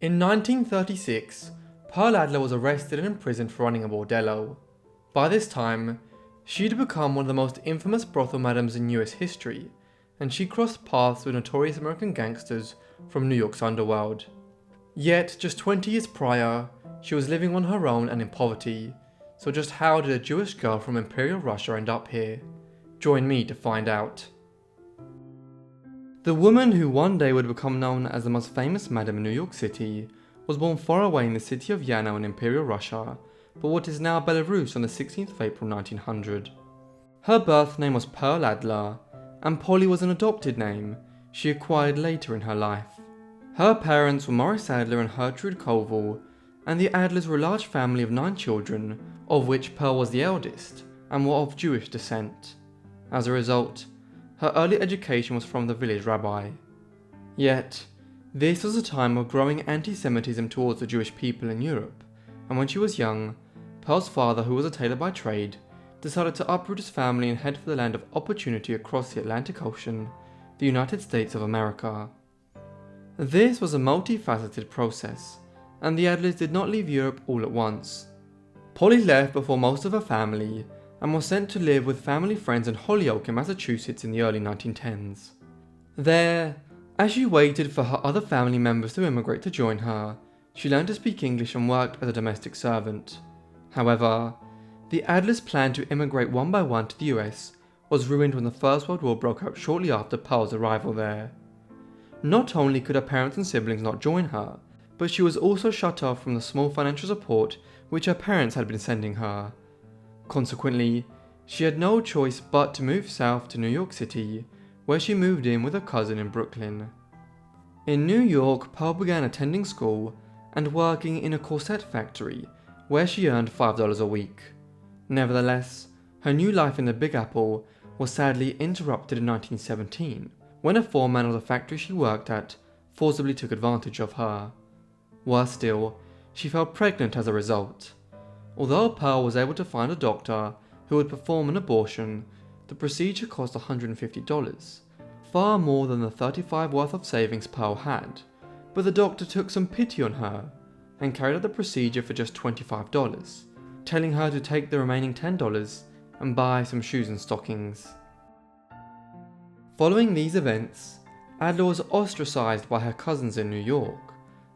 In 1936, Pearl Adler was arrested and imprisoned for running a bordello. By this time, she'd become one of the most infamous brothel madams in US history, and she crossed paths with notorious American gangsters from New York's underworld. Yet, just 20 years prior, she was living on her own and in poverty. So just how did a Jewish girl from Imperial Russia end up here? Join me to find out. The woman who one day would become known as the most famous madam in New York City was born far away in the city of Yano in Imperial Russia, but what is now Belarus on the 16th of April 1900. Her birth name was Pearl Adler, and Polly was an adopted name she acquired later in her life. Her parents were Morris Adler and Gertrude Koval, and the Adlers were a large family of 9 children, of which Pearl was the eldest, and were of Jewish descent. As a result, her early education was from the village rabbi. Yet, this was a time of growing anti-Semitism towards the Jewish people in Europe, and when she was young, Pearl's father, who was a tailor by trade, decided to uproot his family and head for the land of opportunity across the Atlantic Ocean, the United States of America. This was a multifaceted process, and the Adlers did not leave Europe all at once. Polly left before most of her family, and was sent to live with family friends in Holyoke in Massachusetts in the early 1910s. There, as she waited for her other family members to immigrate to join her, she learned to speak English and worked as a domestic servant. However, the Adlers' plan to immigrate one by one to the US was ruined when the First World War broke out shortly after Pearl's arrival there. Not only could her parents and siblings not join her, but she was also shut off from the small financial support which her parents had been sending her. Consequently, she had no choice but to move south to New York City, where she moved in with her cousin in Brooklyn. In New York, Pearl began attending school and working in a corset factory, where she earned $5 a week. Nevertheless, her new life in the Big Apple was sadly interrupted in 1917, when a foreman of the factory she worked at forcibly took advantage of her. Worse still, she fell pregnant as a result. Although Pearl was able to find a doctor who would perform an abortion, the procedure cost $150, far more than the $35 worth of savings Pearl had, but the doctor took some pity on her and carried out the procedure for just $25, telling her to take the remaining $10 and buy some shoes and stockings. Following these events, Adler was ostracized by her cousins in New York,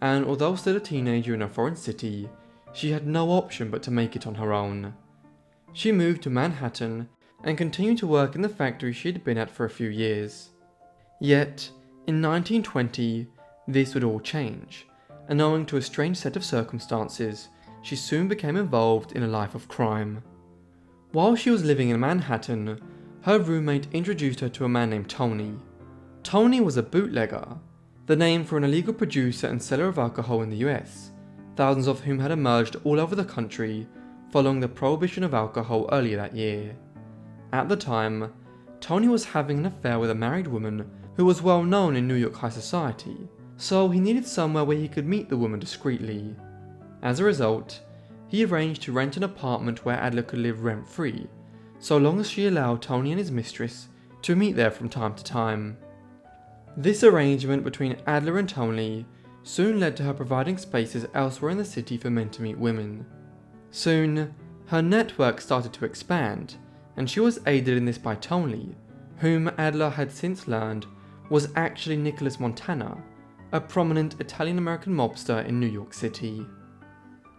and although still a teenager in a foreign city, she had no option but to make it on her own. She moved to Manhattan and continued to work in the factory she had been at for a few years. Yet, in 1920, this would all change, and owing to a strange set of circumstances, she soon became involved in a life of crime. While she was living in Manhattan, her roommate introduced her to a man named Tony. Tony was a bootlegger, the name for an illegal producer and seller of alcohol in the US, thousands of whom had emerged all over the country following the prohibition of alcohol earlier that year. At the time, Tony was having an affair with a married woman who was well known in New York high society, so he needed somewhere where he could meet the woman discreetly. As a result, he arranged to rent an apartment where Adler could live rent-free, so long as she allowed Tony and his mistress to meet there from time to time. This arrangement between Adler and Tony soon led to her providing spaces elsewhere in the city for men to meet women. Soon, her network started to expand, and she was aided in this by Tony, whom Adler had since learned was actually Nicholas Montana, a prominent Italian-American mobster in New York City.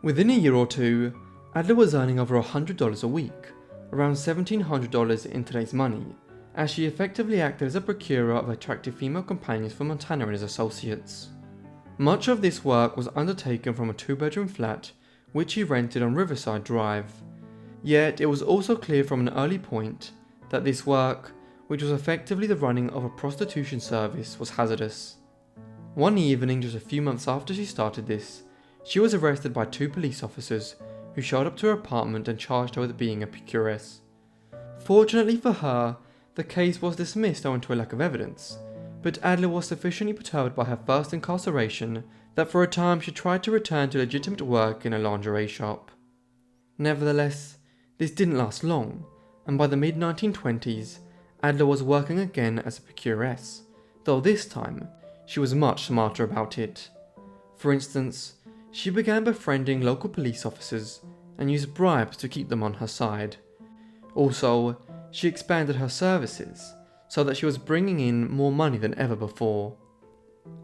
Within a year or two, Adler was earning over $100 a week, around $1,700 in today's money, as she effectively acted as a procurer of attractive female companions for Montana and his associates. Much of this work was undertaken from a 2-bedroom flat which he rented on Riverside Drive. Yet it was also clear from an early point that this work, which was effectively the running of a prostitution service, was hazardous. One evening, just a few months after she started this, she was arrested by 2 police officers who showed up to her apartment and charged her with being a procuress. Fortunately for her, the case was dismissed owing to a lack of evidence, but Adler was sufficiently perturbed by her first incarceration that for a time she tried to return to legitimate work in a lingerie shop. Nevertheless, this didn't last long, and by the mid-1920s, Adler was working again as a procuress, though this time she was much smarter about it. For instance, she began befriending local police officers and used bribes to keep them on her side. Also, she expanded her services so that she was bringing in more money than ever before.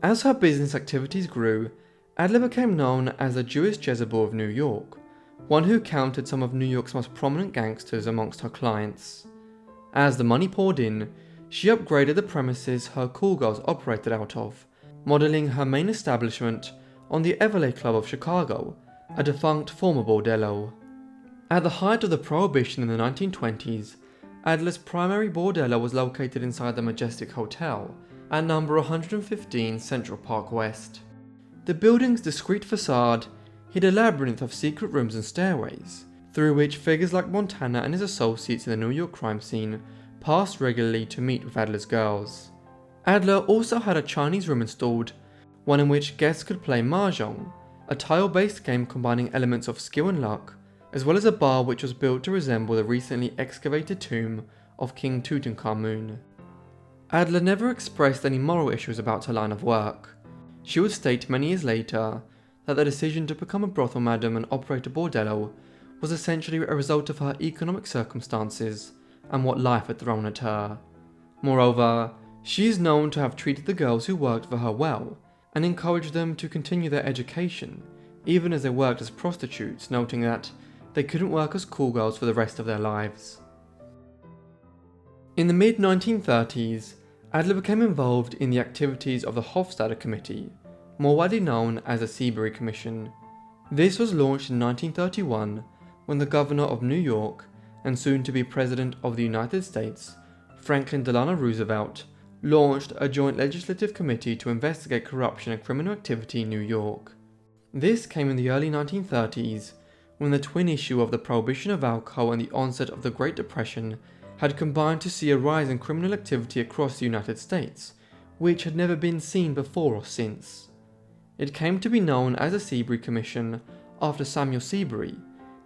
As her business activities grew, Adler became known as the Jewish Jezebel of New York, one who counted some of New York's most prominent gangsters amongst her clients. As the money poured in, she upgraded the premises her call girls operated out of, modelling her main establishment on the Everley Club of Chicago, a defunct former bordello. At the height of the Prohibition in the 1920s, Adler's primary bordello was located inside the Majestic Hotel at number 115 Central Park West. The building's discreet facade hid a labyrinth of secret rooms and stairways, through which figures like Montana and his associates in the New York crime scene passed regularly to meet with Adler's girls. Adler also had a Chinese room installed, one in which guests could play mahjong, a tile-based game combining elements of skill and luck, as well as a bar which was built to resemble the recently excavated tomb of King Tutankhamun. Adler never expressed any moral issues about her line of work. She would state many years later that the decision to become a brothel madam and operate a bordello was essentially a result of her economic circumstances and what life had thrown at her. Moreover, she is known to have treated the girls who worked for her well and encouraged them to continue their education, even as they worked as prostitutes, noting that they couldn't work as call girls for the rest of their lives. In the mid-1930s, Adler became involved in the activities of the Hofstadter Committee, more widely known as the Seabury Commission. This was launched in 1931 when the Governor of New York and soon to be President of the United States, Franklin Delano Roosevelt, launched a joint legislative committee to investigate corruption and criminal activity in New York. This came in the early 1930s when the twin issue of the prohibition of alcohol and the onset of the Great Depression had combined to see a rise in criminal activity across the United States, which had never been seen before or since. It came to be known as the Seabury Commission after Samuel Seabury,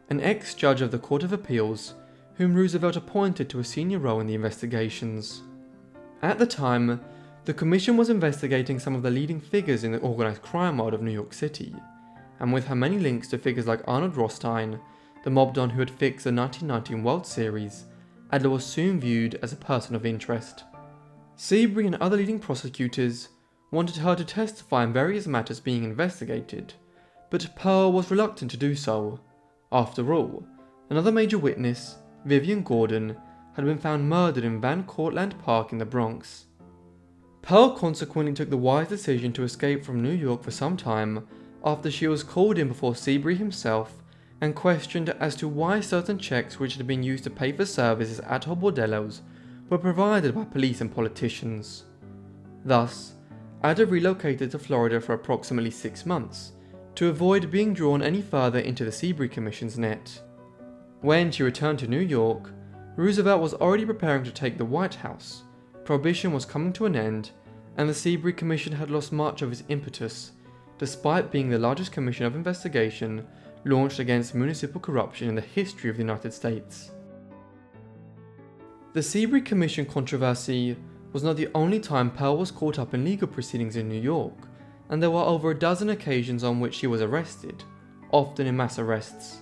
an ex-judge of the Court of Appeals, whom Roosevelt appointed to a senior role in the investigations. At the time, the commission was investigating some of the leading figures in the organized crime world of New York City, and with her many links to figures like Arnold Rothstein, the mob don who had fixed the 1919 World Series, Adler was soon viewed as a person of interest. Seabury and other leading prosecutors wanted her to testify in various matters being investigated, but Pearl was reluctant to do so. After all, another major witness, Vivian Gordon, had been found murdered in Van Cortlandt Park in the Bronx. Pearl consequently took the wise decision to escape from New York for some time after she was called in before Seabury himself and questioned as to why certain checks which had been used to pay for services at her bordellos were provided by police and politicians. Thus, Adler relocated to Florida for approximately 6 months to avoid being drawn any further into the Seabury Commission's net. When she returned to New York, Roosevelt was already preparing to take the White House, Prohibition was coming to an end, and the Seabury Commission had lost much of its impetus, despite being the largest commission of investigation launched against municipal corruption in the history of the United States. The Seabury Commission controversy was not the only time Pearl was caught up in legal proceedings in New York, and there were over a dozen occasions on which she was arrested, often in mass arrests.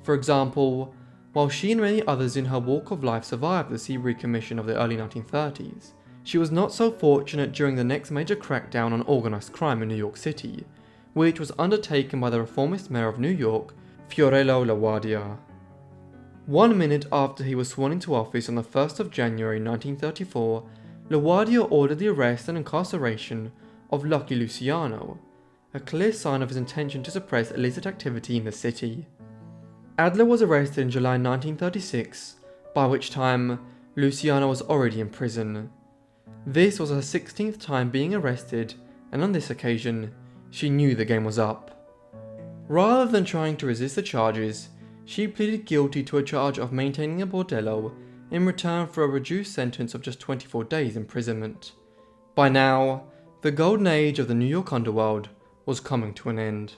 For example, while she and many others in her walk of life survived the Seabury Commission of the early 1930s, she was not so fortunate during the next major crackdown on organized crime in New York City, which was undertaken by the reformist mayor of New York, Fiorello LaGuardia. 1 minute after he was sworn into office on the 1st of January 1934, LaGuardia ordered the arrest and incarceration of Lucky Luciano, a clear sign of his intention to suppress illicit activity in the city. Adler was arrested in July 1936, by which time Luciano was already in prison. This was her 16th time being arrested, and on this occasion, she knew the game was up. Rather than trying to resist the charges, she pleaded guilty to a charge of maintaining a bordello in return for a reduced sentence of just 24 days imprisonment. By now, the golden age of the New York underworld was coming to an end.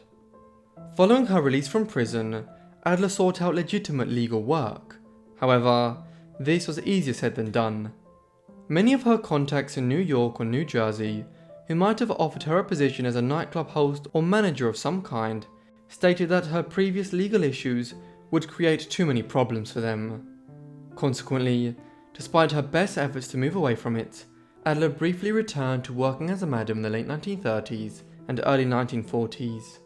Following her release from prison, Adler sought out legitimate legal work. However, this was easier said than done. Many of her contacts in New York or New Jersey, who might have offered her a position as a nightclub host or manager of some kind, stated that her previous legal issues would create too many problems for them. Consequently, despite her best efforts to move away from it, Adler briefly returned to working as a madam in the late 1930s and early 1940s.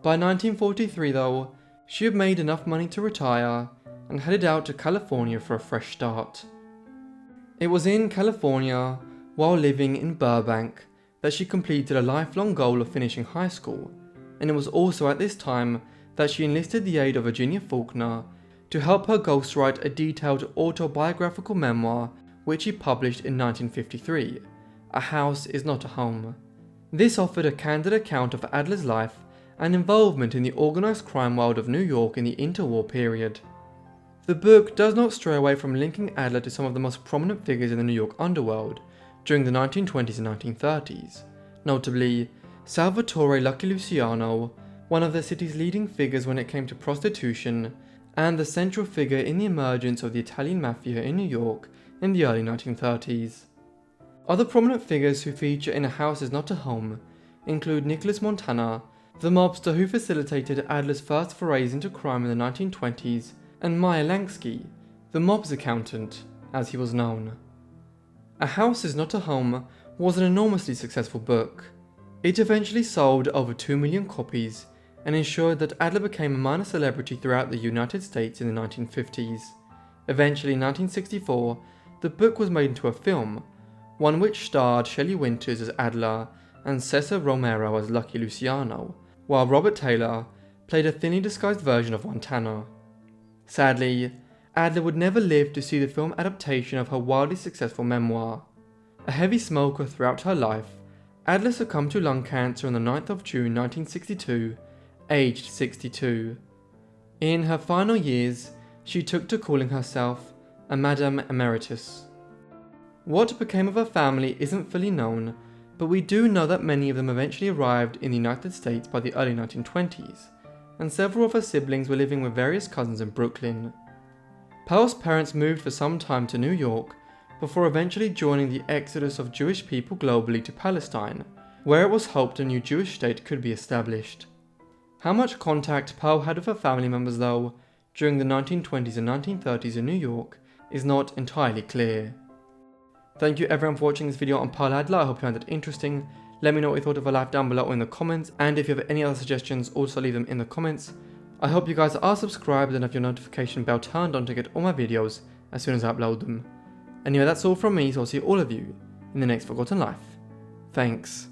By 1943 though, she had made enough money to retire and headed out to California for a fresh start. It was in California, while living in Burbank, that she completed a lifelong goal of finishing high school, and it was also at this time that she enlisted the aid of Virginia Faulkner to help her ghostwrite a detailed autobiographical memoir which he published in 1953, A House Is Not a Home. This offered a candid account of Adler's life and involvement in the organised crime world of New York in the interwar period. The book does not stray away from linking Adler to some of the most prominent figures in the New York underworld during the 1920s and 1930s, notably Salvatore Lucky Luciano, one of the city's leading figures when it came to prostitution, and the central figure in the emergence of the Italian mafia in New York in the early 1930s. Other prominent figures who feature in A House Is Not a Home include Nicholas Montana, the mobster who facilitated Adler's first forays into crime in the 1920s, and Meyer Lansky, the mob's accountant, as he was known. A House Is Not a Home was an enormously successful book. It eventually sold over 2 million copies and ensured that Adler became a minor celebrity throughout the United States in the 1950s. Eventually, in 1964, the book was made into a film, one which starred Shelley Winters as Adler and Cesar Romero as Lucky Luciano, while Robert Taylor played a thinly disguised version of Montana. Sadly, Adler would never live to see the film adaptation of her wildly successful memoir. A heavy smoker throughout her life, Adler succumbed to lung cancer on the 9th of June 1962, aged 62. In her final years, she took to calling herself a Madame Emeritus. What became of her family isn't fully known, but we do know that many of them eventually arrived in the United States by the early 1920s, and several of her siblings were living with various cousins in Brooklyn. Pearl's parents moved for some time to New York before eventually joining the exodus of Jewish people globally to Palestine, where it was hoped a new Jewish state could be established. How much contact Pearl had with her family members though, during the 1920s and 1930s in New York, is not entirely clear. Thank you everyone for watching this video on Polly Adler. I hope you found it interesting. Let me know what you thought of her life down below in the comments, and if you have any other suggestions, also leave them in the comments. I hope you guys are subscribed and have your notification bell turned on to get all my videos as soon as I upload them. Anyway, that's all from me, so I'll see all of you in the next Forgotten Life. Thanks.